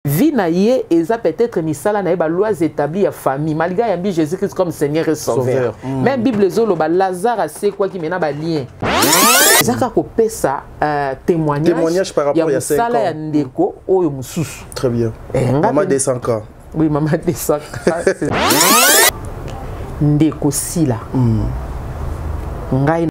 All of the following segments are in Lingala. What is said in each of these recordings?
vie na ye eza peut-être misala na ye ba lois établies ya famille malgré yambi Jésus-Christ comme Seigneur et Sauveur. Même Bible zolo ba Lazare c'est quoi qui mena ba lien. Ezaka ko pesa témoignage par rapport à 5 ans. Ya ndeko oyo mususu. Très bien. Maman descend quand? Oui, maman descend. Ndeko sila. Ngai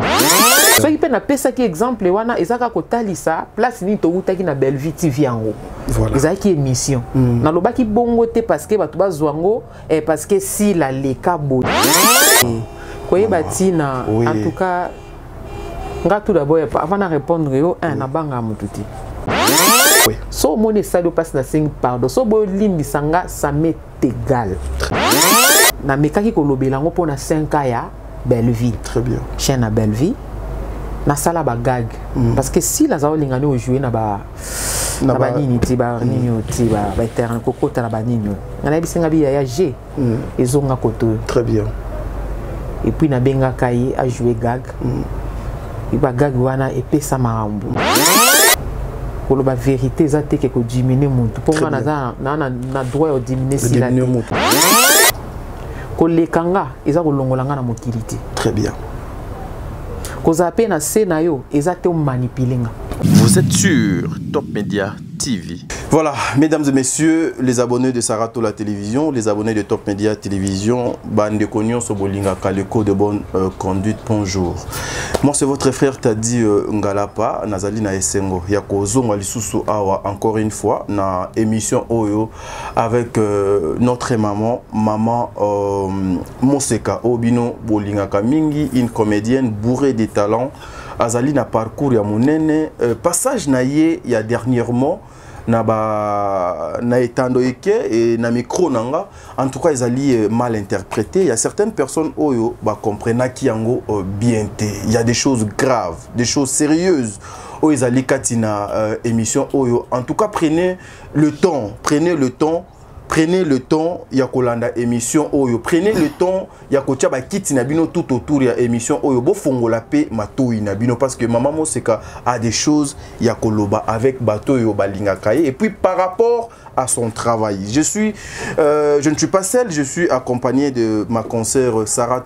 soki pe na pesa ki exemple wana ezaka kotalisa place ni to utaki na Bellevue TV yango. Voilà. Ezaki émission. Na lobaki bongo te parce que batu bazwango et parce que si la leka bo. Koye batina en tout cas nga tout d'abord avant de répondre yo na banga mututi. Oui. So moni sado passe na 5 pardon. So bo limbisanga ça m'est égal. Na mekaki ko lobelango pona 5 ans ya Bellevue. Très bien. Chaîne à Bellevue. Na sala ba gag parce que si la zaolingani au jouer na ba nini tiba nini tiba ba terrain kokota na ba nini na bisinga bi ya G ezonga koto. Très bien. Et puis na benga kai a jouer gag. Et ba gag wana epesa marambo. Pour la vérité ça te que diminuer muntu pour moi na droit de diminuer si la muntu. Ko lekanga eza ko longolanga na mokilité. Très bien. Vous êtes sur Top Media TV. Voilà, mesdames et messieurs, les abonnés de Sarato la télévision, les abonnés de Top Media Télévision, Bande Konyon Sobolinga Kaleko de bonne conduite, bonjour. Moi c'est votre frère Tadi Ngalapa, Nazali na Esengo, Yakozo Malisusu Awa, encore une fois, na émission Oyo avec notre maman Moseka Obino Bolinga Kamingi, une comédienne bourrée de talents. Azali na parcours ya monene passage na ye ya dernièrement na etando eke et na micro nanga en tout cas Azali mal interprété. Il y a certaines personnes oyo ba comprennent ki yango bien té. Il y a des choses graves, des choses sérieuses oyo Azali katina émission oyo. En tout cas prenez le temps ya kolanda émission oyo, prenez le temps ya kotia ba kiti na bino tout autour ya émission oyo bo fongola pe matoi na bino parce que maman Moseka a des choses ya koloba avec bato yo balinga kaye. Et puis par rapport à son travail, je ne suis pas seul, je suis accompagné de ma consoeur Sarah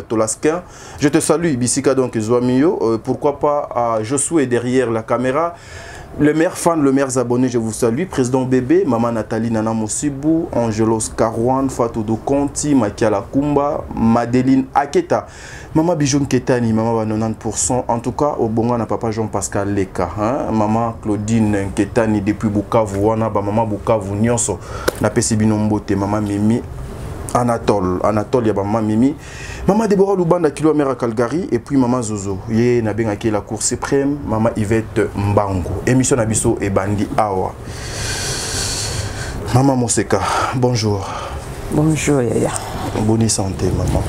Tolaskin. Je te salue Bisika donc Zouamio, pourquoi pas Josué derrière la caméra. Le maire fan, le maire abonné, je vous salue. Président Bébé, Maman Nathalie Nana Mosibou, Angelos Karouane, Fatou Conti, Makiala Kumba, Madeline Aketa, Maman Bijoun Ketani, Maman 90%. En tout cas, au Bonga, na papa Jean-Pascal Leka, hein? Maman Claudine Ketani depuis Bukavu, wana ba Maman Bukavu Nyonso, na Pesibino Mbote, Maman Mimi. Anatole, ya maman Mimi, maman Deborah Lubanda kilo mère à Calgary et puis maman Zozo, yé na benga la Cour suprême, maman Yvette Mbango, émission Nabiso et Bandi Awa. Maman Moseka, bonjour. Bonjour Yaya. Bonne santé maman.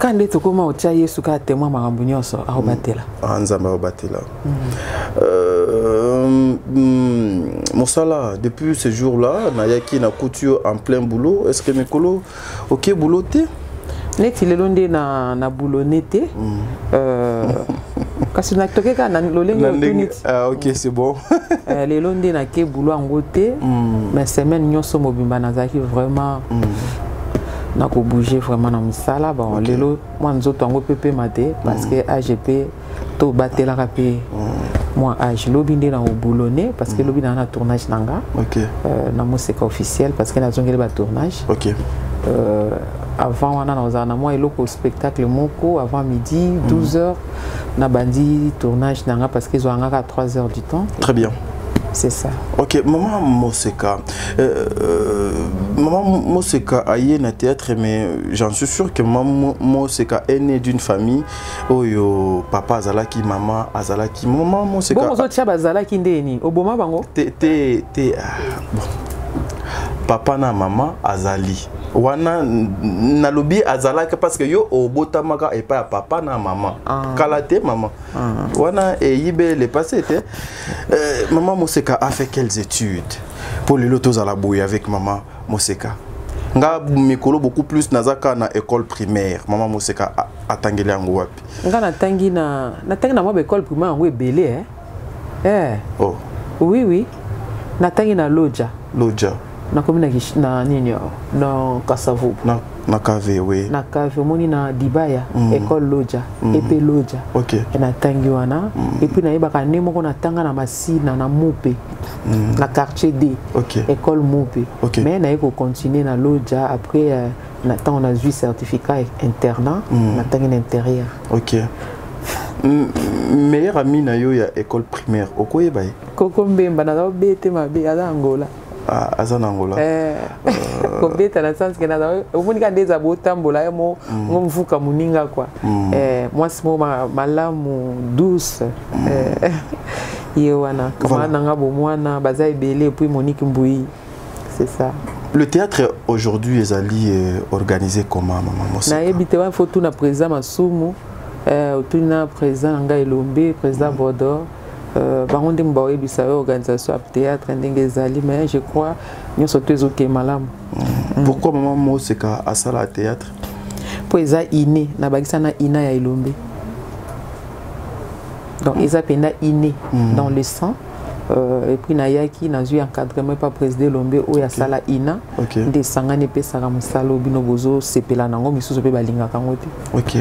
Quand les tout comment au tchaye souka témoin marambunyo so a obatela. Anzamba obatela. Mosala, depuis ce jour-là, Nayaki na couture en plein boulot. Est-ce que mes colos, ok, boulot t'es? Net il est l'ondé na boulot n'était. Kasi na toke ka na l'oleng. Ah ok, c'est bon. Les l'ondé na ke boulot en côté. Mais semaine nyonso mobimba na zaki vraiment. Na ko bouger vraiment na misala bon lelo moi nzoto ngo pepe maté parce que AGP to batela rapé moi age lobinde na boulonné parce que lobinde na tournage nanga na Moseka officiel parce que na zongeli ba tournage avant on a moi eloko spectacle moko avant midi 12h na bandi tournage nanga parce qu'ils ont à 3h du temps. Très bien. C'est ça. Ok, maman Moseka. Maman Moseka a eu un théâtre, mais j'en suis sûr que maman Moseka est née d'une famille où papa Azalaki, maman Azalaki. Maman Moseka. Bon, vous avez Azalaki ndeni. Oboma bango. Bon. Papa na maman Azali. Wana nalobi Azalaki parce que yo obotamaka et pas papa na maman. Kalate maman. Wana et yibe le passé était. Maman Moseka a fait quelles études pour les lotos à la bouille avec maman Moseka? Nga mikolo beaucoup plus nazaka na école primaire. Maman Moseka a tangeli yango wapi? Nga natangi na moi école primaire yango ebele Oh. Oui oui. natangi na Loja. Loja. Na commune na nini na Kasavu. Na Kave, oui. Na Kave, moni na Dibaya, école Loja, épée Loja. Ok. Na tangi wana. Et puis na yeba kane moko na tanga na Masina na Moupe. Na quartier D. Ok. École Moupe. Ok. Mais na yeko continuer na Loja après on a eu certificat internat, na tangi na intérieur. Ok. Meilleur ami na yo ya école primaire okoye bay Koko Mbemba na bete mabe aza Angola. Aza Angola. Ko beta na sens que na omoni ka ndeza botambola yo mo ngomvuka muninga kwa. Moi c'est malamu douce. Yewana kama nanga bo mwana baza ebele puis Monique Mbouyi. C'est ça. Le théâtre aujourd'hui est organisé comment maman Moseka? Na yebite wa photo na président Masumu. Tuna président Anga Elombe, président Bordeaux, Baronde Mbawe Bissau, organisation à théâtre, mais je crois que nous sommes tous ok malam. Pourquoi maman Moseka a ça la théâtre? Pour les inné, na bagisa na ina ya Elombe. Donc ils appellent inné dans le sang. Et puis nayaki nazu encadrement par président Lombe o ya sala ina de sangane pe sara musalo bino bozo sepela nango misusu pe balinga kango te. OK.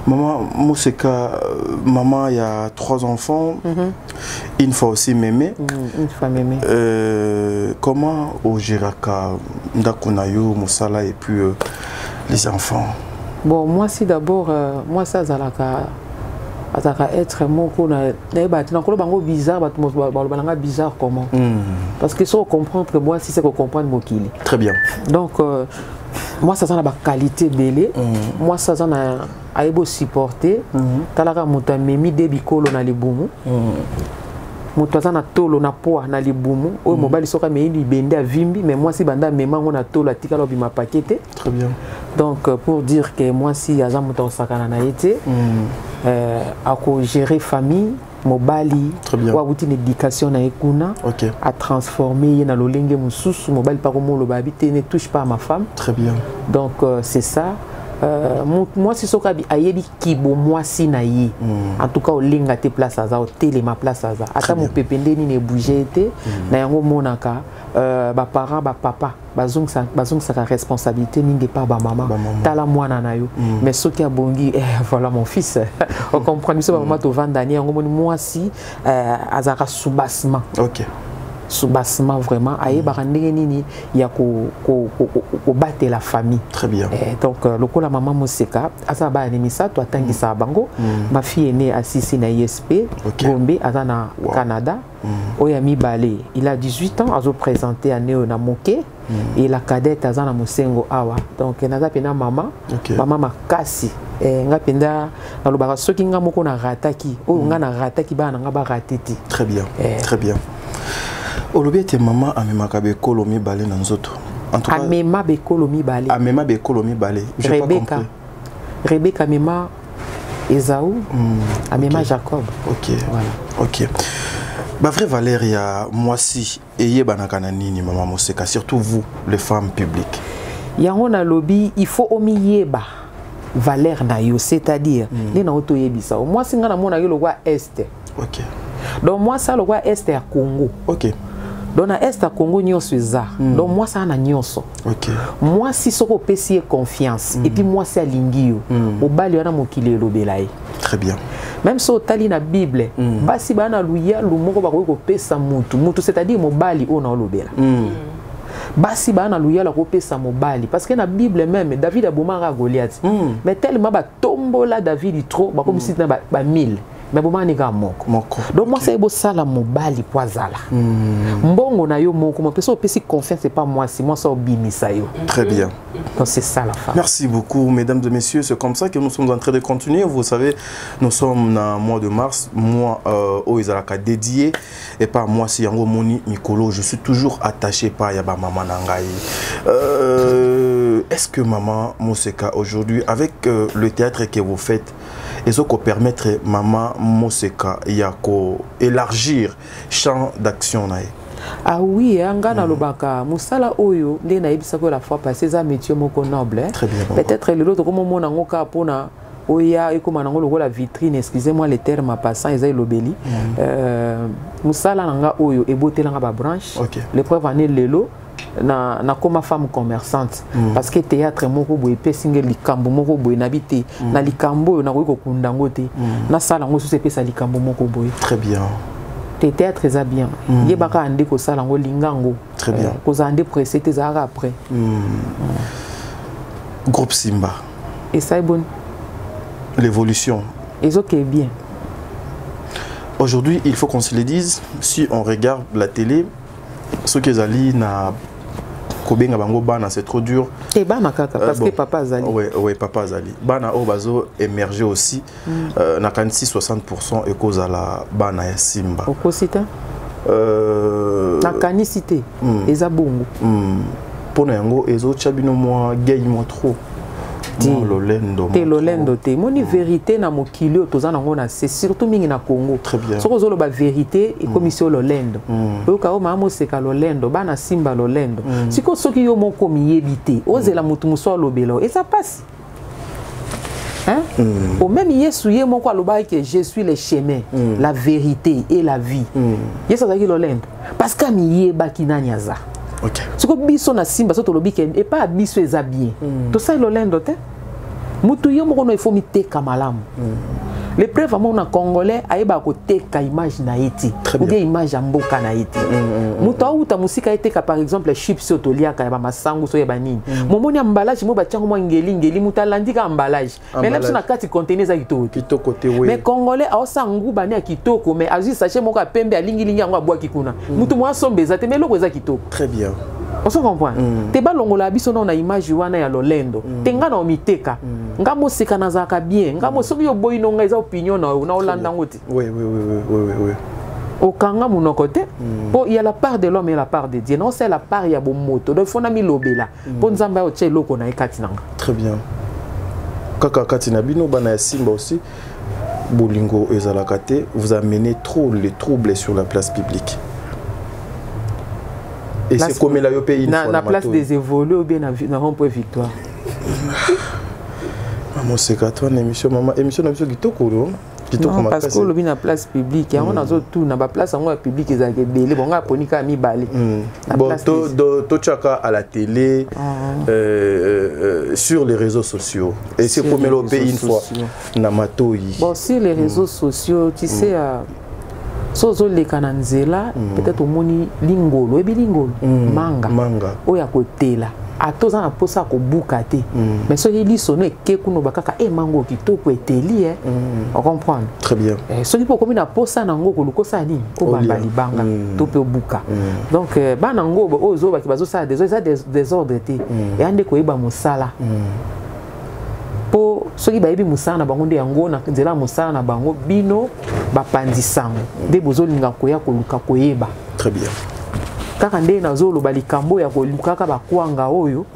Maman Moseka, maman il y a 3 enfants. Une fois aussi mémé. Une fois mémé. Comment au Giraka ndakunayo musala et puis les enfants? Bon, moi si d'abord moi ça zalaka ataka être moko na na kolo bango bizarre balanga bizarre comment parce que si on comprend que moi si c'est qu'on comprend mokili très bien donc moi ça ça na ba qualité belé moi ça ça na aibo supporter talaka muta memi de bikolo na libumu muta ça na tolo na poa na libumu o mobali soka me ili bende avimbi mais moi si banda mema ngona tolo atika lo bima pakete très bien donc pour dire que moi si aza muta osakana na été à gérer famille, mobali, ou à une éducation na ekuna, à transformer na lolenge mususu, mobali par comment le babité ne touche pas à ma femme. Très bien. Donc c'est ça. Moi si sokabi ayebi kibo moi si na ye. En tout cas au linga te place aza, au télé ma place aza. Ata mon pepende ni ne bouger te, na yango monaka. Ba parents ba papa bazong sa responsabilité ninge pas ba maman tala mwana na yo mais ce qui a bongi voilà mon fils on comprend ça maman to vandani yango moi si azaka soubassement OK soubassement vraiment aye ba ndenge nini ya ko battre la famille très bien donc lokola maman Moseka asa ba animisa to atangisa bango ma fille est née à Sisi na ISP Gombe azana Canada Oyami Balé, il a 18 ans, a présenté à Néo na Moké et la cadette azana Mosengo Awa. Donc naza pena maman, maman makasi. Nga penda na lobaka soki nga moko na rataki, o nga na rataki ba nga ba ratiti. Très bien. Très bien. Olobi te maman amemaka be kolomi balé na nzoto. En tout cas amema be kolomi balé. Amema be kolomi balé. J'ai pas compris. Rebecca amema Esaü, amema Jacob. OK. Voilà. OK. Bah vrai Valéria, moi si ayez banakana nini maman Moseka, surtout vous les femmes publiques. Yango na lobby, il faut omiyeba Valère na yo, c'est-à-dire les na auto yebisa. Moi singa na mona yo le roi est. OK. Donc moi ça le roi est à Congo. OK. Donc na est à Congo nyonso za. Donc moi ça na nyonso. OK. Moi si soko pesi confiance et puis moi c'est alingio. Au bali wana mokile lobelai. Très bien. Même si tu la Bible, basi bana luya lumoko bako pesa mutu, c'est-à-dire mobali ona olobela. Basi bana luya la pesa mobali parce que na Bible même David a bomara Goliath. Mais tellement ba tombola David trop, ba comme si na ba 1000. Mais boma ni ga moko. Donc moi c'est beau sala mobali poazala. Mbongo na yo moko, mo peso pesi confiance c'est pas moi, c'est moi ça obimisa yo. Très bien. Donc c'est ça la femme. Merci beaucoup mesdames et messieurs, c'est comme ça que nous sommes en train de continuer. Vous savez, nous sommes dans le mois de mars, mois au Izalaka dédié et pas moi c'est Yango Moni Mikolo, je suis toujours attaché par Yaba Maman Nangaï. Est-ce que maman Moseka aujourd'hui avec le théâtre que vous faites et qu'on permettre maman Moseka yako élargir champ d'action nae? Ah oui, angana lobaka musala oyo nde na yebisa ko la fois passée ça métier moko noble. Très bien. Peut-être l'autre comme mon nango ka pona oya ekoma nango lokola vitrine, excusez-moi le terme en passant, eza lobeli musala nanga oyo ebotelanga ba branche l'épreuve année lelo na koma femme commerçante parce que théâtre moko boye pesinge likambo moko boye nabité na likambo na ko kunda ngote na sala ngo sose pesa likambo moko boye. Très bien. Théâtre eza bien yebaka ande ko sala ngo lingango. Très bien. Ko zande précédé za après. Groupe Simba. Et ça est bon. L'évolution. Et ok bien. Aujourd'hui, il faut qu'on se le dise, si on regarde la télé, ceux qui zali na kobenga bango bana c'est trop dur. Et bana kaka parce que papa zali. Ouais, papa zali. Bana o bazo émerger aussi na 46-60% et cause à la bana ya Simba. Okosita? Na kanicité. Eza bongo. Pour yango ezo chabino moi gay moi trop. Lolendo. Te lolendo te. Moni vérité na mokili otozana ngona c'est surtout mingi na Congo. Très bien. Soko zolo ba vérité et commission lolendo. Oka o mama seka lolendo bana Simba lolendo. Siko soki yo moko miyebité ozela mutu muso lobelo et ça passe. Hein? Au même Yesu ye moko aloba que je suis le chemin, la vérité et la vie. Yesu azaki lolendo parce que miyeba kinanyaza. OK. Ce que biso na Simba soto lobi ke et pas biso eza bien. To ça lolendo te. Mutu yo moko no il faut miteka malamu. Les preuves amon na congolais ayeba ko teka image na eti. Ou bien image mboka na eti. Mutu auta musika eteka par exemple chips soto liaka ba masangu so yeba nini. Momoni emballage mo ba tiango mo ngeli mutalandika emballage. Mais là na kati contenir za kitoko te we. Mais congolais aosa nguba ne kitoko mais azu sachet moko pembe alingi yango abwa kikuna. Mutu mo asombeza te mais loko za kitoko. Très bien. On se comprend. Te balongola biso na image wana ya lolendo. Tenga na omiteka. Nga mo seka na zaka bien. Nga mo soki yo boy no nga eza opinion na olanda ngoti. Oui. Okanga monoko te. Po il y a la part de l'homme et la part de Dieu. Non, c'est la part ya bomoto. Donc fona mi lobela. Po nzamba o tche loko na ekati nanga. Très bien. Kaka kati na bino bana ya Simba aussi. Bolingo ezalaka te, vous amenez trop les troubles sur la place publique. Et c'est comme la pays na place des évolués ou bien na rond-point Victoire. Maman c'est qu'à toi émission maman émission na biso kitoko lo. Non, parce que le na place publique on a tout na ba place en public ezake belé bon nga ponika mi balé. Bon to chaka à la télé sur les réseaux sociaux et c'est comme le pays une fois na matoi. Bon sur les réseaux sociaux tu sais sozo le kananzela peut-être au moni lingolo ebi lingolo manga oya kotela atoza na posa ko bukate mais so yeli sono ke kuno bakaka mango kitoko eteli on comprend très bien so ki poko mina posa nango ko lukosa ni ko bamba libanga to pe buka donc bana ngo ozo ba kibazo ça des ordres te et ande ko yeba musala po soki bayebi musala na bango nde yango na nzela musala na bango bino bapandisango nde bozolinga koya koluka koyeba. Très bien. Kaka nde nazoloba likambo ya kolukaka bakwanga oyo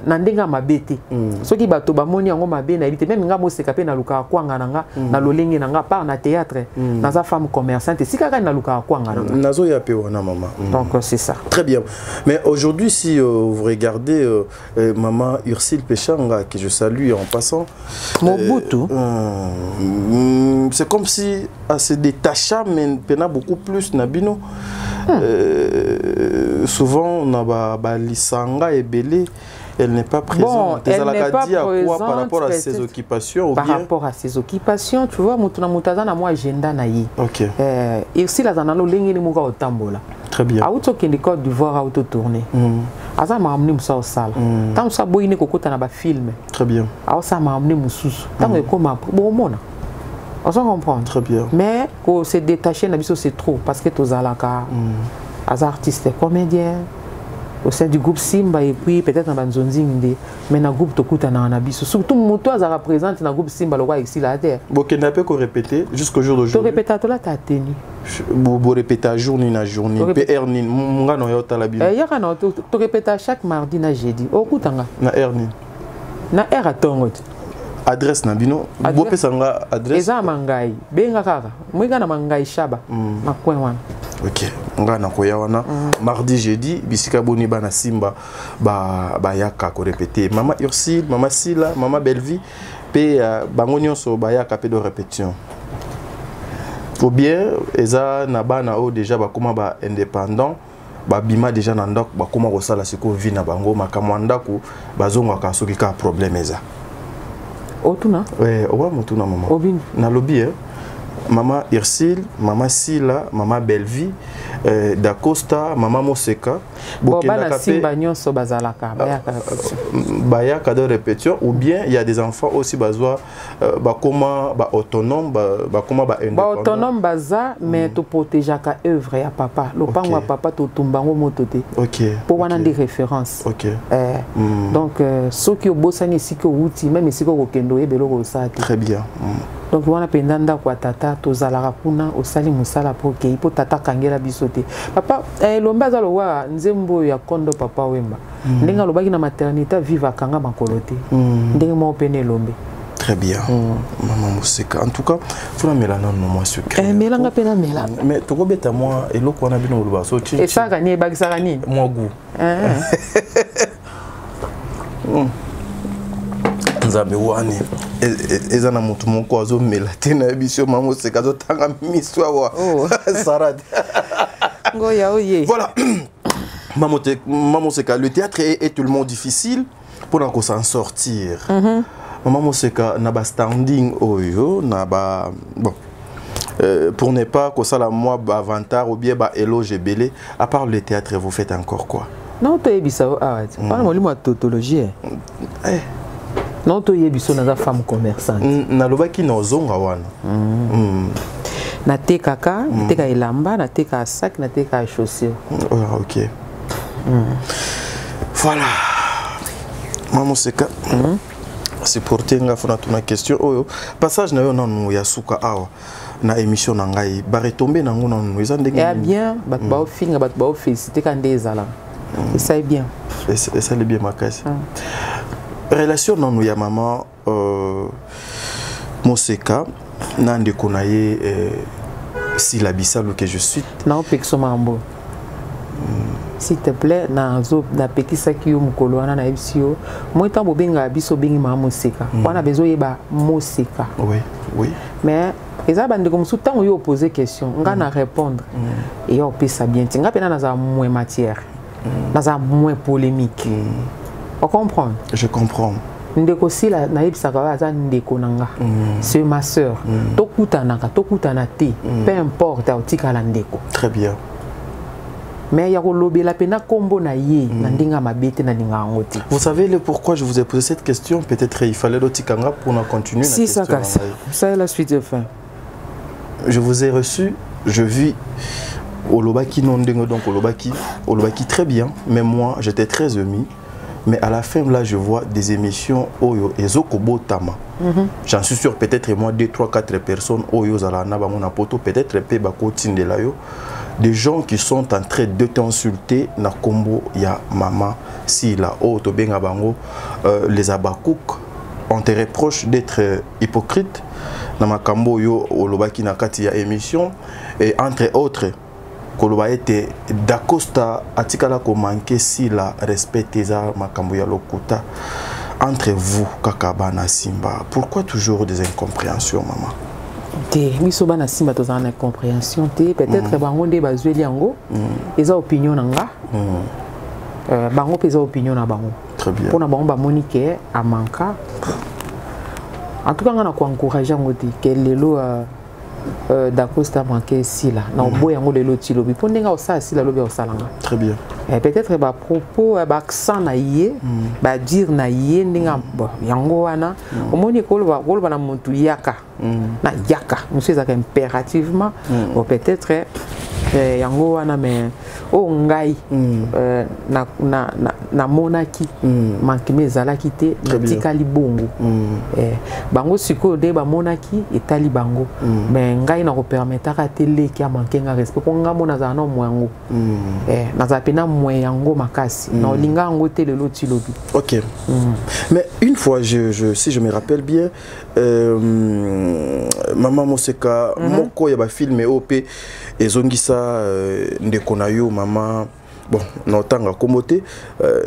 na ndenga mabete soki bato bamoni yango mabe na elite même nga moseka pe na luka kwanga nanga na lolenge nanga par na théâtre naza femme commerçante sikaka na luka kwanga nanga nazo ya pe wana maman. Donc c'est ça. Très bien. Mais aujourd'hui si vous regardez maman Ursule Péchanga que je salue en passant Mobutu c'est comme si elle se détacha mais pena beaucoup plus nabino. Souvent on a lisanga et belé, elle n'est pas présente. Bon, elle n'est pas présente par rapport à ses occupations par rapport à ses occupations, tu vois, mutuna mutaza na mo agenda na ye. OK. Ici la zanalo lengi ni muka otambola. Très bien. Auto kende Côte d'Ivoire auto tourner. Aza ma amni musa osala. Tant ça boyine kokota na ba film. Très bien. Awa sa ma amni mususu. Tant que koma bon mona. On s'en comprend. Très bien. Mais qu'on se détacher c'est trop parce que tous alaka as artistes comédiens au sein du groupe Simba et puis peut-être dans Banzonzing mais dans le groupe Tokuta na Nabiso surtout moto as représente dans le groupe Simba le roi ici la terre. Bon qu'on n'a pas qu'on répéter jusqu'au jour d'aujourd'hui. Tu répètes à toi là t'as tenu. Bon répéter journée na journée PR ni munga no yota la bien. Ya kana tu répètes chaque mardi na jeudi. Okutanga. Na R ni. Na R atongo. Adresse nabino bope sanga adresse eza mangai benga kaka mwinga na mangai shaba makwen wana. OK nga na koya wana mardi jeudi bisika boni bana Simba ba yaka ko répéter maman Ursule maman Sila maman Bellevie pe bango nyonso baya kapé de répétition ou bien eza na bana o déjà bakoma ba indépendant ba bima déjà na ndako bakoma ko sala siko vie na bango makamwa ndako bazonga ka soki ka problème eza otuna owa mutuna mama obin na lobby Maman Ursule, Maman Sila, Maman Belvie, Da Costa, Maman Moseka. Bayaka de répétition. Ou bien il y a des enfants aussi comment autonome, comment indépendant. Autonome baza, mais tu protèges à œuvre à papa. Le pango papa tu tumbango mototé. Ok. Pour avoir des références. Ok. Donc ceux qui ont bossé ici que outil, même ici que au kendo et belo ça. Très bien. Donc wana pendanda kwa tata tozala kuna osali musala poke ipo tata kangela bisote papa lomba za lowa nzembo ya kondo papa wemba ndenga lobaki na maternité viva kanga makolote ndenge mo pene lombe. Très bien. Maman Moseka. En tout cas, faut la mélana non moi secret. Mélanga pena mélana. Mais to beta moi et loko na bino loba so chi. Et ça gagner bagisa ni. Moi goût. Nzambe wani eza na mutu moko azo mela tena bisho Maman Moseka zo tanga miswa wa sarade. Ngoya oye. Voilà. Maman Moseka, le théâtre est tellement difficile pour qu'on s'en sortir. Maman Moseka na ba standing oyo na ba bon pour ne pas que ça la moi avantage ou bien ba éloge belé à part le théâtre vous faites encore quoi? Non to yebisa pas mo limo tautologie. Non to yebiso na femme commerçante. Na lobaki na zonga wana. Na te kaka, na te ka elamba, na te ka sac, na te ka chaussure. OK. Voilà. Maman Moseka. C'est pour tenga fona tuna question oyo passage na yo nanu ya suka awa na émission na ngai ba retomber nango nanu eza ndenge bien bat ba finga bat ba féliciter quand des ala et ça est bien et ça est bien makasi relation nanu ya maman Moseka na ndeko na ye si la bisalo que je suis na opexo mambo. S'il te plaît, na petit sac yo mukolo wana na ebisio. Moi tant bobenga biso bengi Maman Moseka. On a besoin yeba Moseka. Oui, oui. Mais eza bande comme sous temps yo poser question, nga na répondre. Et on peut ça bien. Tinga pena na za moins matière. Na za moins polémique. On comprend? Je comprends. Ndeko sila na ebisa ka za ndeko nanga. C'est ma sœur. Tokutana te. Peu importe autika la ndeko. Très bien. Mais il y a la pena combo na ye na ndinga mabete na ndinga ngoti. Vous savez le pourquoi je vous ai posé cette question? Peut-être il fallait l'otikanga pour en continuer. Si ça casse. Ça est la suite de fin. Je vous ai reçu, je vis au Lobaki non dengo donc au Lobaki très bien, mais moi j'étais très ému. Mais à la fin là je vois des émissions Oyo et Zokobo Tama. J'en suis sûr peut-être moi 2, 3, 4 personnes Oyo Zalana Bamona Poto peut-être pe bako Tindelayo. Des gens qui sont en train de t'insulter na kombo ya Maman Sila to benga bango les abakouk on te reproche d'être hypocrite na makambo yo olobaki na kati ya émission et entre autres koloba ete Da Costa atikala ko manquer Sila respecte za makambo ya lokuta entre vous kakabana Simba pourquoi toujours des incompréhensions maman? Miso bana simba tozana incompréhension peut-être bango nde bazweli yango eza opinion nanga bango pesa opinion na bango très bien pour na bango ba monique a manka en tout cas ngana ko encourager yango te lelo Da Costa manqué Sila na obo yango lelo ti lobi pour ndenga osala Sila lobi osalanga très bien peut-être ba propos ba accent na ye ba dire na ye ndenga yango wana omoni ko loba na muntu yaka na yaka monsieur ça impérativement ou peut-être yango wana mais o ngai na monaki manki mezalaki te tikali bongo bango siko de ba monaki etali bango mais ngai na ko permettre ka tele ki a manquer nga respect ko nga mona za na mwango na za pena mwango makasi na olinga ngo tele loti lobi. OK. Mais une fois si je me rappelle bien Maman Moseka moko ya ba film OP ezongisa ndeko na yo maman bon notanga kombote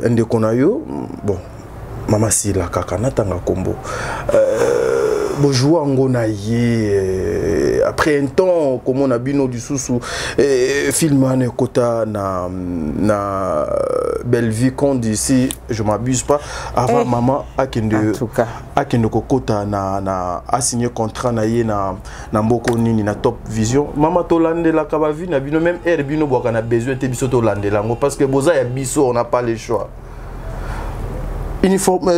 ndeko na yo bon Maman Sila kaka natanga kombo Bonjour Angona ye après un temps comme on a bino du sous film ane kota na belle vie qu'on dit ici je m'abuse pas avant maman akende kokota na a signé contrat na ye na mboko nini na Top Vision maman to landela ka ba vie na bino même air bino boka na besoin te biso to landela ngo parce que boza ya biso on n'a pas le choix uniforme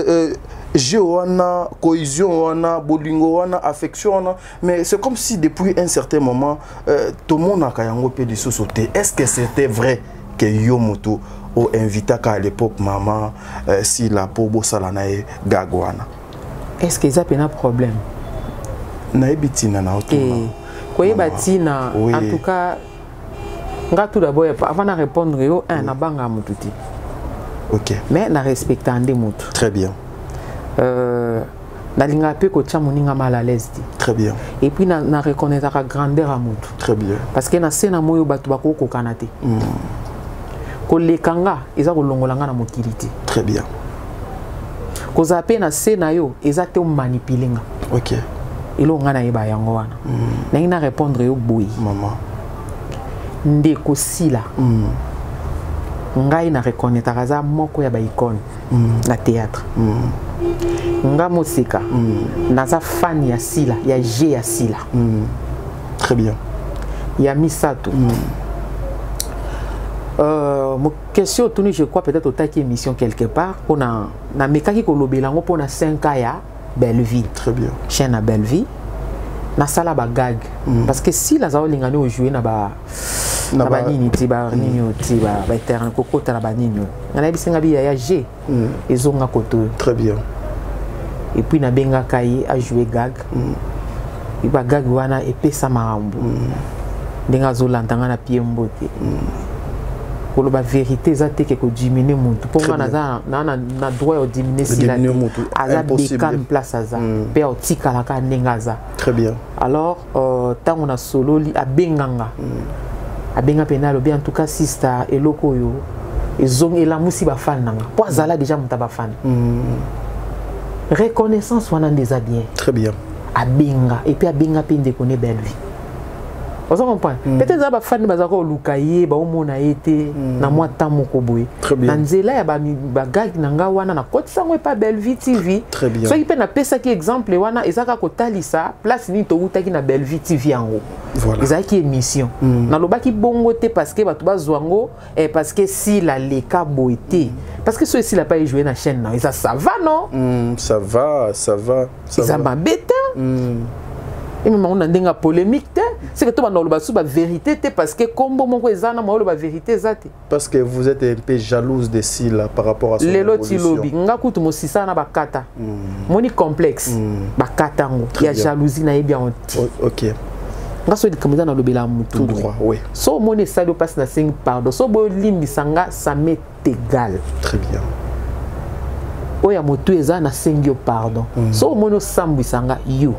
Géoana, cohésion, bolingo, affection, mais c'est comme si depuis un certain moment, tout le monde a fait des choses. Est-ce que c'était vrai que Yomoto a invité à l'époque maman si la pauvre salanae gagwana? Est-ce que ça a un problème? Naïbitina na auto. Batina, en tout cas, tout d'abord, avant de répondre, na banga mututi. Ok. Mais na respectant des mutu. Très bien. Nalinga pe ko moninga mal à l'aise. Très bien. Et puis na reconnaître la grandeur à mutu. Très bien. Parce que na sena moyo batu bako ko kanate. Ko lekanga eza ko longolanga na mokilité. Très bien. Ko zape na sena yo eza te manipulinga. OK. Elo ngana yeba yango wana. Na ina répondre yo boyi. Maman. Ndeko sila. Ngai na reconnaître kaza moko ya ba icône na théâtre. Nga mosika naza fan ya sila ya G ya sila. Très bien. Ya misato. Mon question tourne je crois peut-être au taki émission quelque part on a na mekaki ko lobelango pour na 5 ans ya Belle Vie. Très bien. Chaîne à Belle Vie. Na sala ba gag parce que si la za olingani o jouer na ba na ba nini tiba nini tiba ba terrain kokota na ba nini na bisinga bi ya G ezonga koto. Très bien. Et puis na benga kai a jouer gag iba gag wana epesa marambo ndenga zolantanga na pied mbote pour la vérité ça te que diminuer montu pour moi na droit de diminuer si la aza bekam place aza pe otika la ka ndengaza. Très bien. Alors tant on a solo li abenganga abenga penalo bien en tout cas sister eloko yo ezong ela musi ba fan nanga po azala déjà mutaba fan reconnaissance wana déjà bien. Très bien. Abenga et puis abenga pe ndekone Belle Vie. Vous comprenez? Peut-être que les fans bazako lukaye ba omona été na moi temps moko boy. Na nzela ya ba gag nanga wana na koti sango pa Belle Vie TV. Très bien. So ipe na pesa ki exemple wana ezaka ko talisa place ni to utaki na Belle Vie TV yango. Voilà. Ezaki émission. Na lobaki bongo te parce que batu bazwango et parce que si la leka boité. Parce que ceux-ci n'a pas joué na chaîne na. Ça va non? Ça va. Ça m'a bête. Et même on a une polémique, c'est que tout le monde a la vérité, parce que comme mon cousin a la vérité. Parce que vous êtes un peu jalouse de Sila par rapport à son évolution. Nga kutu mo sisa na bakata. Moni complexe. Bakata ngo. Il y a jalousie na bien honte. OK. Nga so dikamza na lobela mutu. Tout droit, oui. So moni salo passe na 5 pardon. So bo limbi sanga ça m'est égal. Très bien. Oya motu eza na 5 pardon. So mono sambu sanga you.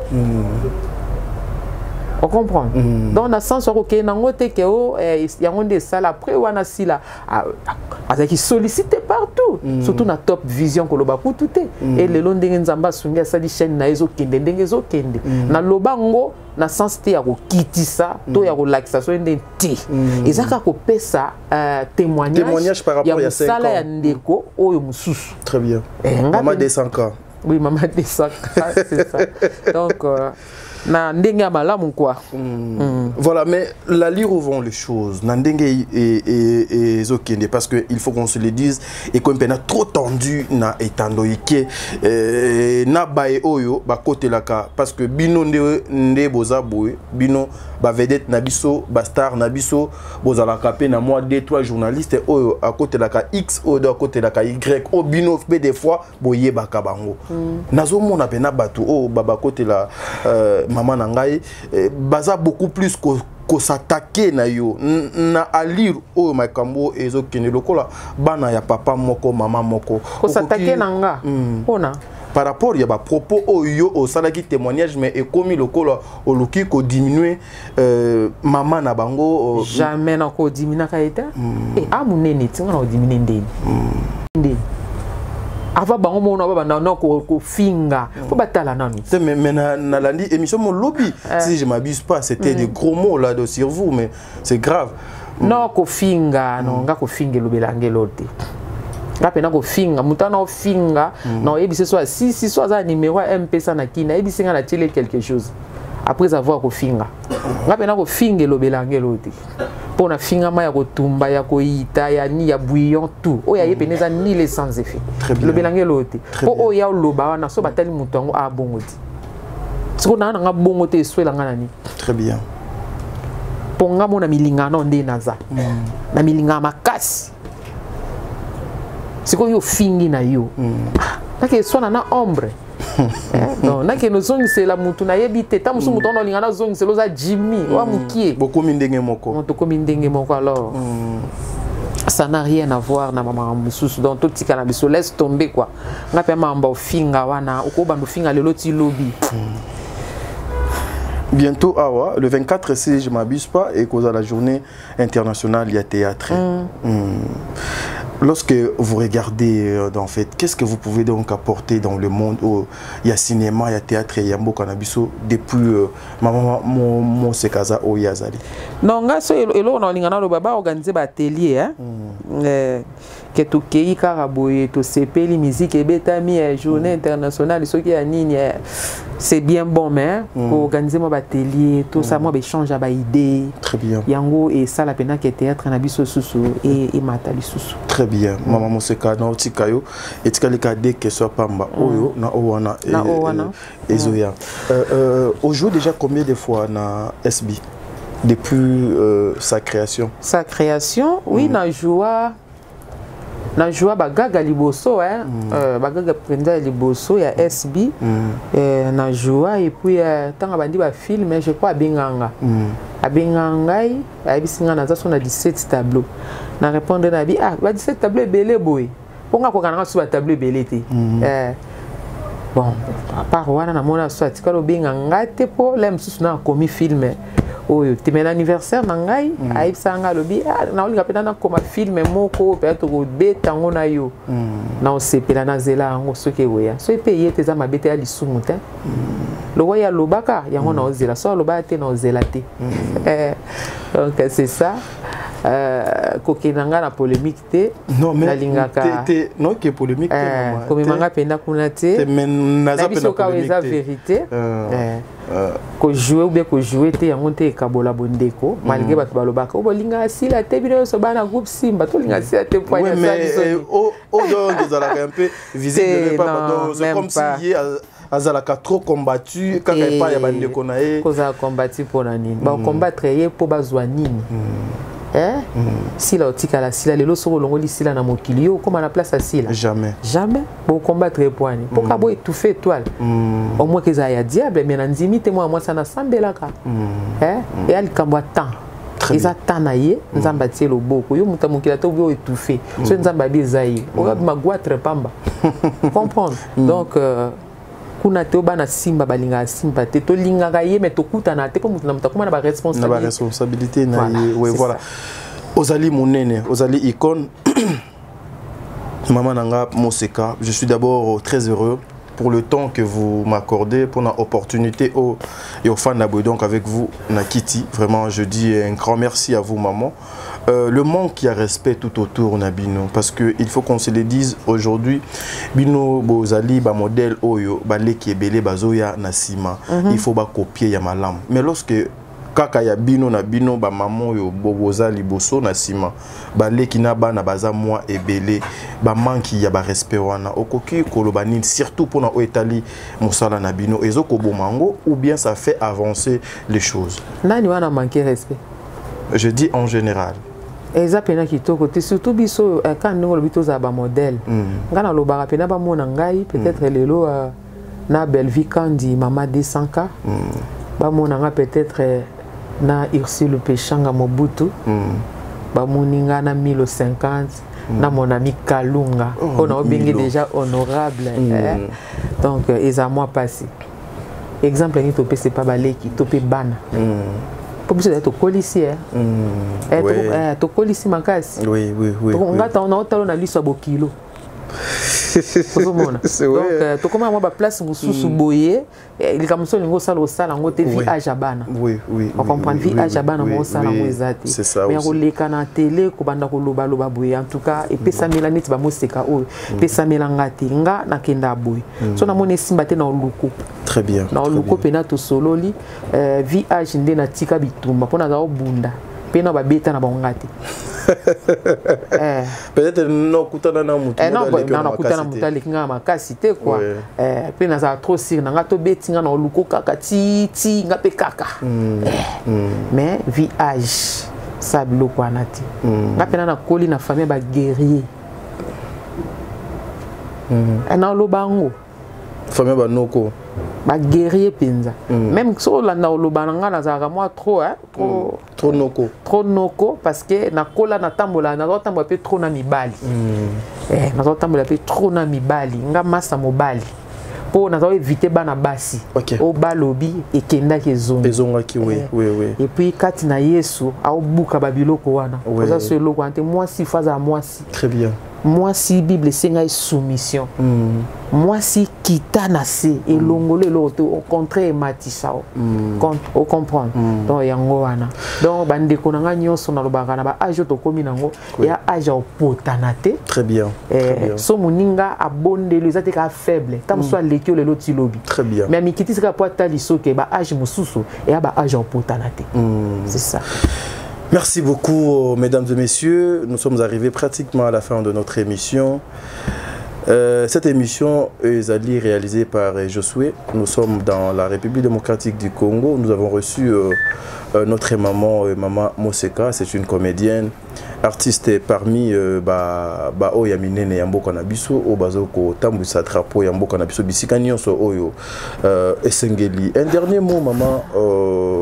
On comprend. Dans le sens où il y a des salles après ou a si là qui sollicité partout, surtout dans Top Vision que l'on tout et les longs des nzamba sunga ça dit chaîne na ezo kende ndenge ezo kende na lobango na sens te ya ko kitisa to ya ko relaxation ndenge ti ezaka ko pesa témoignage par rapport à 5 ans sala ya ndeko oyo mususu. Très bien. Maman des 5 ans. Oui, maman des 5 ans, c'est ça. Donc na ndenge malamu quoi. Voilà, mais la lire où vont les choses na ndenge et zokende parce que il faut qu'on se le dise et comme pena trop tendu na etandoike na bae oyo ba côté la ka parce que bino nde boza boy bino ba vedette na biso ba star na biso boza la kapé na moi 2-3 journalistes oyo à côté la ka X ou à côté la ka Y o bino fait des fois boye ba kabango nazo mona pena batu o baba côté la maman nangai baza beaucoup plus ko s'attaquer na yo na alire o makambo ezokende lokola bana ya papa moko mama moko ko s'attaquer nanga ona par rapport ya ba propos oyo au salaki témoignage mais et comme lokola oluki ko diminuer maman na bango jamais na ko diminuer ka eta et amunene tinga na diminuer ndeni ndeni ava bango mona ba na ko finga po batala nanu mais na landi émission mon lobby si je m'abuse pas c'était des gros mots là de sur vous mais c'est grave non ko finga non nga ko finga lobelange lote rapena ko finga mutana o finga non ebise soit si soit za numéro MP na kina ebise nga na télé quelque chose après avoir ko finga rapena ko finga lobelange lote pour na finga ma ya ko tumba ya ko ita ya ni ya bouillon tout o ya yepeneza ni les sans effet lobelange lote po o ya loba wana so batali mutango a bongoti siko na nga bongote swela nga nani très bien ponga mona milingano nde naza na milinga makasi siko yo fingi na yo nake swana na ombre non nake no zongi c'est la mutu na yebite ta musu mutu ono lingana zongi c'est loza Jimmy wa mukie beaucoup mindenge moko to ko mindenge moko alors ça n'a rien à voir na mama mususu donc tout tika na biso laisse tomber quoi ngape mamba ofinga wana ukobanda ofinga lelo ti lobi. Bientôt, Awa, le 24, si je ne m'abuse pas, et cause à la journée internationale, il y a théâtre. Lorsque vous regardez, en fait, qu'est-ce que vous pouvez donc apporter dans le monde où il y a cinéma, il y a théâtre, il y a beaucoup canabiso depuis maman mon sekaza au yazali. Non, ngaso elo na lingana lo baba organiser ba atelier que tu kei karaboye to sepeli musique et betami journée internationale ce qui a nini c'est bien bon mais pour organiser mon atelier tout ça moi échange à ba idée très bien yango et ça la pena que théâtre na biso susu et matali susu très bien maman moseka na otikayo etikali ka de que soit pamba oyo na owana et zoya au jour déjà combien de fois na SB depuis sa création oui na joie bagaga liboso bagaga prenda liboso ya SB na joie et puis tanga bandi ba film je crois abenganga abengangai abisinga na zaso na 17 tableaux na répondre na bi ba 17 tableaux belé boy ponga ko kana su ba tableau belé te bon à part wana na mona so atikalo benganga te po la msusu na komi film oyo temena anniversaire na ngai aibsanga lobi na olinga pena na koma film moko peut-être ko beta ngona yo na osepela na zela ngo soke weya so epeye te za mabete ya lisumu te lo ya lobaka yango na ozela so loba te na ozela te donc c'est ça kokenanga na polémique te na lingaka non que polémique te comme manga penda kuna te mais naza pena polémique te vérité ko jouer ou bien ko jouer te yango te kabola bondeko malgré bato balobaka o bolinga asila te bino so bana groupe Simba to linga asila te point ya ça donc ils ont un peu visible pas c'est comme si azalaka trop combattu kaka epa ya bandeko na ye koza combattu pour na nini ba combattre ye po bazwa nini si la otika la sila lelo soko longoli sila na mokili yo comme na place à sila jamais pour combattre poani pour ka bo étouffer étoile au moins que ça ya diable mais na ndimi te moi ça na sambelaka et al kambwa temps ils na ye nzamba tie loboko yo muta mokila to bo étouffer so nzamba bi zayi o ga magwatre pamba comprendre donc kuna te bana Simba balinga Simba te to linga ga ye mais to kutana te po mutu na mutakuma na ba responsabilité na ye oui voilà ozali monene ozali icône maman nanga moseka je suis d'abord très heureux pour le temps que vous m'accordez pour l'opportunité au fan donc avec vous Nakiti vraiment je dis un grand merci à vous maman. Le manque qui a respect tout autour Nabino parce que il faut qu'on se le dise aujourd'hui bino bozali ba modèle oyo ba leki belé bazoya na sima il faut ba copier ya malam mais lorsque kaka ya bino na bino ba maman yo bozali boso na sima ba leki na bana baza moi ebelé ba manki ya ba respect wana okoki koloba nini surtout pour na oetali mosala na bino ezoko bomango ou bien ça fait avancer les choses nani wana manquer respect je dis en général ezapena kitoko te surtout biso quand nous lobito za ba modèle ngana lobaka pena ba mona ngai peut-être lelo na Belleville Kandi mama 200k ba mona nga peut-être na Ursule Pechanga Mobutu ba moninga na 1050 na mon ami Kalunga on a obengé déjà honorable donc eza moi passé exemple ni topé c'est pas baleki topé bana pour biso to policier to policier makasi oui ngata on a otalo na liso bokilo Donc to comment moi ba place mususu boye il comme ça lingo sala osala ngo te vie âge abana. Oui. On comprend vie âge abana mo sala mo ezati. C'est ça. Mais roleka na télé ko banda ko loba boye en tout cas et pesa melanite ba moseka o pesa melangati nga na kenda boye. So na moni simba te na oluko. Très bien. Na oluko pena to sololi vie âge nde na tika bitumba pona za obunda. Pena ba beta na bangati. Peut-être non kutana na mutu. Non kutana mutu lekinga makasi te quoi. Pena za trop sir na ngato betinga na oluko kaka ti nga pe kaka. Mais vie âge ça biloko anati. Nga pena na koli na famille ba guerrier. Na lo bango. Famille ba noko. Ba guerrier penza. Même so landa oloba nga na za moi trop noko. Trop noko parce que na kola na tambola na tambola pe trop na mibali. Na tambola pe trop na mibali nga masa mobali. Po na éviter bana basi. O balobi et kenda ke zone. Ezonga ki oui. Et puis kati na Yesu a obuka babiloko wana. Ça c'est loko ante moi si faza moi si. Très bien. Moi si Bible senga soumission. Moi si kita na se et longole l'autre au contraire matisao. On comprend. Donc yango wana. Donc bande konanga nyonso na lobaka na ba age to komi nango ya age au potanate. Très bien. So moninga abonde les ate ka faible. Tam soit lekio le loti lobby. Très bien. Mais mikiti sika po taliso ke ba age mususu et ba age au potanate. C'est ça. Merci beaucoup, mesdames et messieurs. Nous sommes arrivés pratiquement à la fin de notre émission. Cette émission est réalisée par Josué. Nous sommes dans la République démocratique du Congo. Nous avons reçu notre maman Moseka. C'est une comédienne, artiste parmi Oyaminene Yambo Kanabiso, Obazoko Tambusa Trapo Yambo Kanabiso, Bisikanion So Oyo Esengeli. Un dernier mot, maman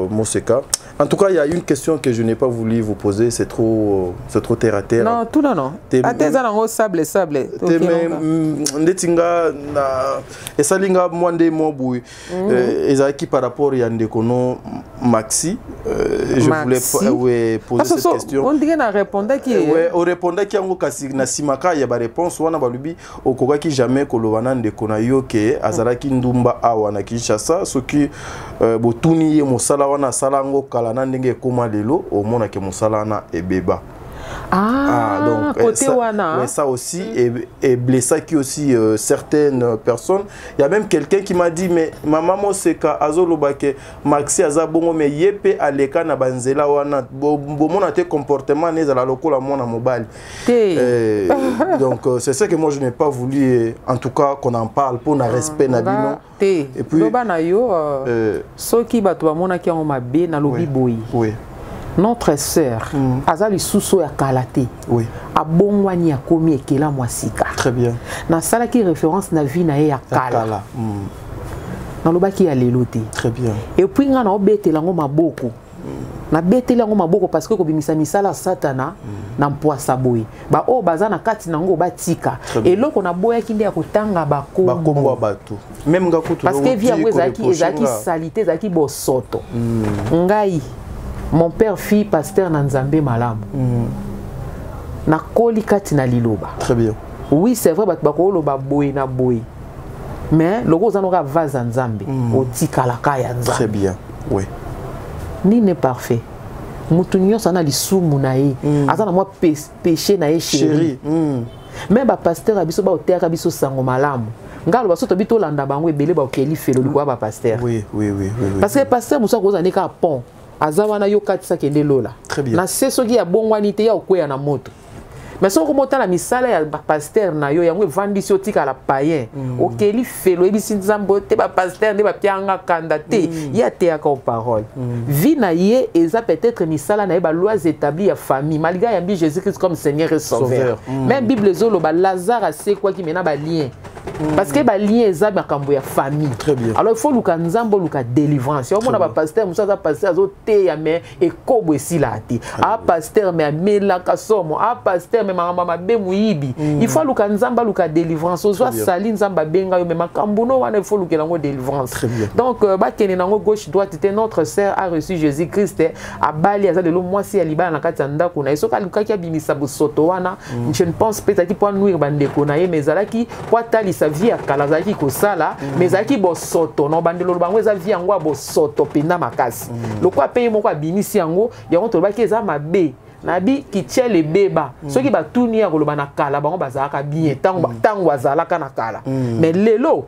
Moseka. En tout cas, il y a une question que je n'ai pas voulu vous poser, c'est trop terre à terre. Non, tout non. Atezana sable. Ndetinga na esalinga mwande mobu ezaki par rapport ya ndekono Maxi. Je voulais poser cette question. On dirait na répondre qui on répondait qui yango kasi na simaka ya ba réponse wana balubi okokaki jamais kolobana ndekona yoke azalaki ndumba awa na Kinshasa soki botuni ye mosala wana salango kala na ndenge koma lelo omona ke mosala na ebeba. Donc côté wana. Ça aussi est blessé qui aussi certaines personnes. Il y a même quelqu'un qui m'a dit mais maman Moseka azolobake Maxi azabongo mais yepe aleka na banzela wana bomona te comportement neza la lokola mona mobile. Donc c'est ça que moi je n'ai pas voulu en tout cas qu'on en parle pour na respect na bino. Et puis loba na yo soki bato bamona ki on mabe na lobi boyi. Oui. Notre sœur, azali suso ya kalate. Oui. Abongwani ya komi ekela mwasika. Très bien. Na sala ki référence na vie na ya kala. Na lobaki ya lelote. Très bien. Et puis nga na obetela ngo maboko. Na betela ngo maboko parce que ko bimisa misala satana na mpoasa boy. Ba o bazana kati nango batika. Et loko na boya kinde ya kotanga bakombo bato. Même ngakutu. Parce que via ezaki salité ezaki bosoto. Ngai mon père fit pasteur na Nzambe malamu. Na koli kati na liloba. Très bien. Oui, c'est vrai bako loba boy na boy. Mais logo zanoka vaza Nzambe otika la kaya Nzambe. Très bien. Oui. Ni n'est parfait. Mutu nyonso na lisumu na ye. Azana moi péché na ye chéri. Mais ba pasteur abiso ba oteaka biso sango malamu. Ngalo basoto bito landa bango ebele ba okeli felo likwa ba pasteur. Oui. Parce que pasteur muso ko zanika pont. Azawana yo katisa kende lola. Très bien. Na seso ki ya bongwani te ya okweya na moto. Mais so ko motala misala ya pasteur na yo yango evandi si otika la païen. Okeli felo ebisi nzambo te ba pasteur ne ba pianga kanda te. Ya te aka parole. Vie na ye eza peut-être misala na ba lois établies ya famille. Malgré yambi Jésus-Christ comme Seigneur et Sauveur. Même Bible zolo ba Lazare a se quoi qui mena ba lien. parce que ba lien eza makambo ya famille. Très bien. Alors il faut luka nzambo luka délivrance. Yo mona ba pasteur musa pasteur azo te ya mais ekobo esila te. Ah pasteur mais amela kasomo. Ah pasteur mais mama be muyibi. Il faut luka nzamba luka délivrance. Ozo sali nzamba benga yo mais makambo no wana il faut luka lango délivrance. Donc ba kene nango gauche droite te notre sœur a reçu Jésus-Christ a bali aza de lo mwasi ya libala na kati ya ndako na esoka luka ki abimisa bosoto wana. Je ne pense peut-être ki pour nuire bandeko na ye mais zalaki pour tali sa vie akala zalaki ko sala mais zalaki bosoto no bandelo bango eza vie yango bosoto penda makasi. Lokwa paye moko abimisi yango yango to ba ki eza mabe. Nabi qui tient les bébés. Ceux qui va tourner à Rolobana Kala, bango bazaka bien, tango bazalaka na kala. Mais lelo,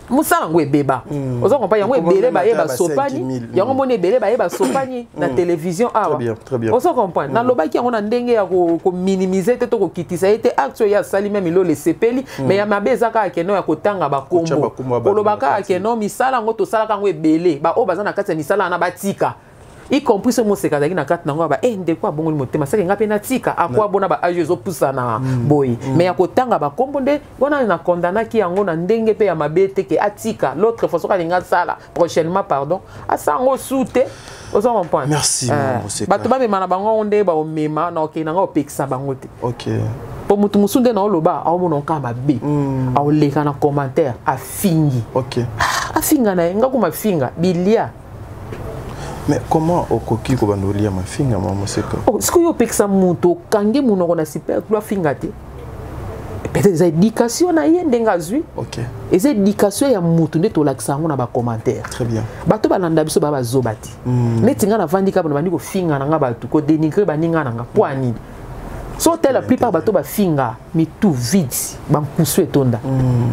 musala ngwe beba. Ozo kompa yango ebele ba yeba sopani, yango mone ebele ba yeba sopani na télévision awa. Très bien. Ozo kompa na lobaki yango na ndenge ya ko minimiser te to ko kitisa ete acte ya sali même lo le sepeli, mais ya mabeza ka keno ya kotanga ba kombo. Kolobaka keno misala ngo to sala ka ngo ebele, ba o bazana kati misala na batika. Y compris ce mot c'est quand na carte nango ba de quoi bongo motema ça nga pena tika akwa bona ba ajezo pusa na boy mais ya kotanga ba kombonde bona na condamna ki yango na ndenge pe ya mabete ke atika l'autre fois soka linga sala prochainement pardon asango soute ozo comprendre. Merci bato ba mema na bango onde ba o mema na ok na ngo pekisa bango te. OK po mutu musunde na oloba awo mona nkamba be awo leka na commentaire afingi. OK afinga na nga kuma finga bilia. Mais comment okoki ko bandolia mafinga mama seka? Oh, ce que yo peksa muto kange munoko na super gloire finga te. Peut-être des éducation na yende ngazui. OK. Les éducation ya mutu nde to lakisa ngo na ba commentaire. Très bien. Bato balanda biso ba zobati. Netinga na vandika bana bandi ko finga na nga bato ko dénigrer baninga na nga poani. So la plupart bato ba finga mais tout vide ba kusu etonda.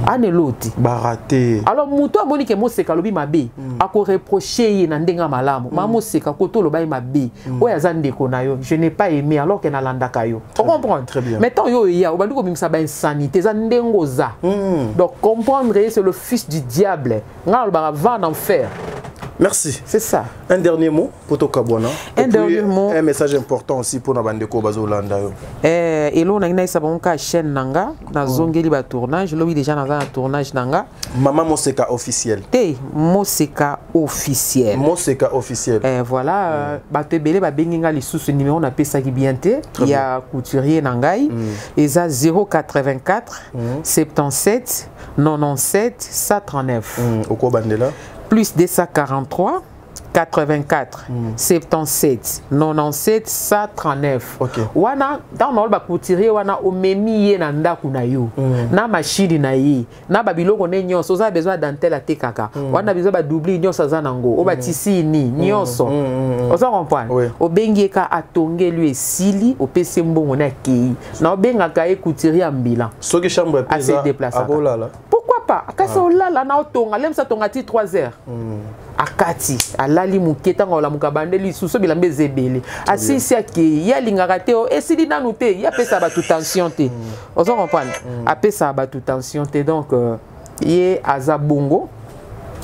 Aneloti baraté. Alors muto amoni ke moseka lobi mabe ako reprocher ye na ndenga malamu. Ma moseka koto loba mabe. Oya zandeko na yo, je n'ai pas aimé alors que na landaka yo. On comprend très bien. Maintenant yo ya obandi ko bimisa ba insanité za ndengoza. Donc comprendre c'est le fils du diable. Nga ba va en enfer. Merci. C'est ça. Un dernier mot pour Tokabona. Un dernier mot. Un message important aussi pour Nabandeko Bazolanda. Et là, on a une chaîne Nanga, dans Zongeli ba tournage. Là, oui, déjà dans un tournage Nanga. Maman Moseka officiel. Moseka officiel. Moseka officiel. Voilà. Bato belé ba benginga les sous numéro on appelle ça qui bien té. Il y a couturier Nangai. Et ça 084 77 97 139. Au quoi bandela? Plus 243 84 77 97 139. OK. Wana dans no ba couturier wana o memi ye na ndaku na yo. Na machine na ye. Na ba biloko ne nyonso za besoin dentelle a tekaka. Wana besoin ba doubler nyonso za nango. O ba tisi ni nyonso. Oza comprendre. O bengi ka atonge lui esili o pese mbongo na kei. Na o benga ka e couturier ambila. Soki chambre pesa abolala. Pourquoi pas? Akasa olala na otonga lemsa tonga ti 3 heures. Akati alali muketa ngola mukabandeli suso bilambe zebele asisi ake ya lingaka te esili nanu te ya pesa ba toute tension te ozo comprendre apesa ba toute tension te donc ye azabongo.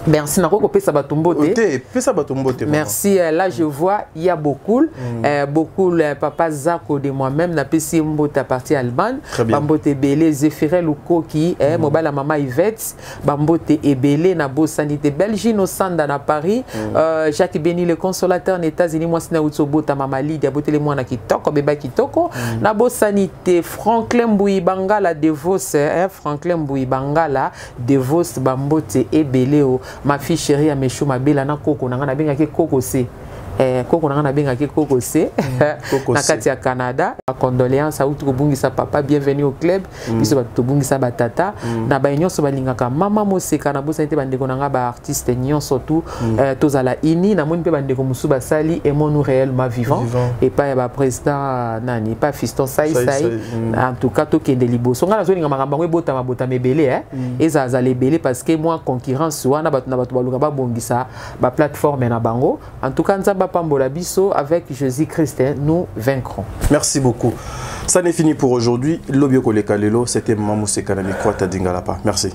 Merci Nako pesa batumbote. Merci là je vois il y a beaucoup papa Zako de moi-même na pesi mbote à partir Alban bambote belé Zéphiré Lukoki mobile maman Yvette bambote ebelé na bo sanité Belgino Sanda na Paris Jacques Béni le consolateur aux États-Unis moi sina utsobota mama Lydia botele moi na kitoko beba kitoko na bo sanité Franklin Mbouibangala Devos Franklin Mbouibangala Devos bambote ebelé ma fille chérie à Meshou Mabela na koko na ngana benga ke koko se koko na ngana benga ke koko se na kati ya Canada condoléances à outre bungisa papa bienvenue au club biso bato bungisa batata na ba nyonso balingaka mama Moseka na bosa te bandeko na nga ba artiste nyonso tout tozala ini na moni pe bandeko musu basali et mon réellement vivant et pas ba président nani pas fiston sai en tout cas to kende liboso nga nazolinga makamba ngo bota mabota mebele eza za lebele parce que moi concurrence wana bato na bato baluka ba bongisa ba plateforme na bango en tout cas nzamba pambola biso avec Jésus-Christ nous vaincrons. Merci beaucoup. Ça n'est fini pour aujourd'hui. Lobio Koleka Lelo, c'était Maman Moseka na micro ta dingalapa. Merci.